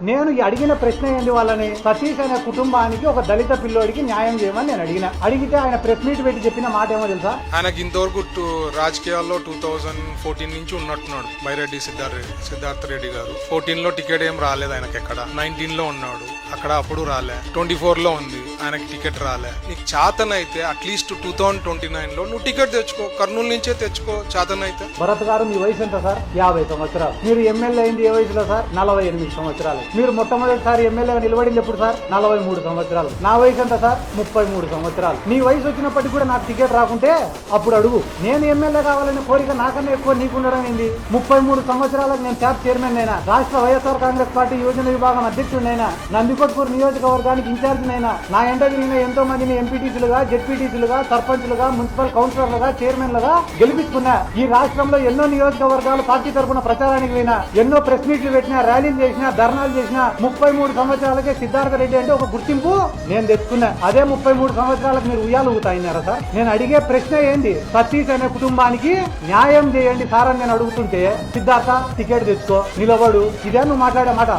నేను అడిగిన ప్రశ్న ఏంది వాళ్ళని, సతీష్ అనే కుటుంబానికి ఒక దళిత పిల్లోడికి న్యాయం చేయమని నేను అడిగితే ఆయన ప్రెస్ మీట్ పెట్టి చెప్పిన మాట ఏమో తెలుసా, ఆయనకి ఇంతవరకు రాజకీయాల్లో 2014 నుంచి ఉన్నట్టున్నాడు బైరెడ్డి సిద్ధార్థ రెడ్డి గారు. 14 లో టికెట్ ఏం రాలేదు ఆయనకి, ఎక్కడ 19 లో ఉన్నాడు అక్కడ, అప్పుడు రాలే. 24 లో ఉంది ఆయనకి టికెట్ రాలే. నీకు చాతనైతే అట్లీస్ట్ 2029 లో నువ్వు టికెట్ తెచ్చుకో, కర్నూలు నుంచే తెచ్చుకో చాతనైతే. భరత్ గారు మీ వయసు ఎంత సార్? 50 సంవత్సరాలు. మీరు ఎమ్మెల్యే అయింది ఏ వయసులో సార్? 48 సంవత్సరాలు. మీరు మొట్టమొదటిసారి ఎమ్మెల్యేగా నిలబడింది ఎప్పుడు సార్? 43 సంవత్సరాలు. నా వయసు ఎంత సార్? 33 సంవత్సరాలు. నీ వయసు వచ్చినప్పటికీ కూడా నాకు టికెట్ రాకుంటే అప్పుడు అడుగు. నేను ఎమ్మెల్యే కావాలనే కోరిక నాకన్నా ఎక్కువ నీకుండడం ఏంది? 33 సంవత్సరాలకు నేను క్యాబ్ చైర్మన్ అయినా, రాష్ట్ర వైఎస్ఆర్ కాంగ్రెస్ పార్టీ యోజన విభాగం అధ్యక్షుడినైనా, నందికొట్కూరు నియోజకవర్గానికి ఇన్ఛార్జినైనా, నా ఎంట తిరిగిన ఎంతో మందిని ఎంపీటీసీలుగా, జెడ్పీటీసీలుగా, సర్పంచ్లుగా, మున్సిపల్ కౌన్సిలర్లుగా, చైర్మన్లుగా గెలిపించుకున్నా. ఈ రాష్ట్రంలో ఎన్నో నియోజకవర్గాలు పార్టీ తరఫున ప్రచారానికి పోయినా, ఎన్నో ప్రెస్ మీట్లు పెట్టినా, ర్యాలీలు చేసినా, ధర్నాలు చేసినా. 33 సంవత్సరాలకే సిద్ధార్థ రెడ్డి అంటే ఒక గుర్తింపు నేను తెచ్చుకున్నా. అదే 33 సంవత్సరాలకు మీరు ఉయ్యాలు ఊతాయినారా సార్? నేను అడిగే ప్రశ్న ఏంది, సతీష్ అనే కుటుంబానికి న్యాయం చేయండి సార్ అని నేను అడుగుతుంటే, సిద్ధార్థ టికెట్ తెచ్చుకో, నిలబడు, ఇదే నువ్వు మాట్లాడే మాట?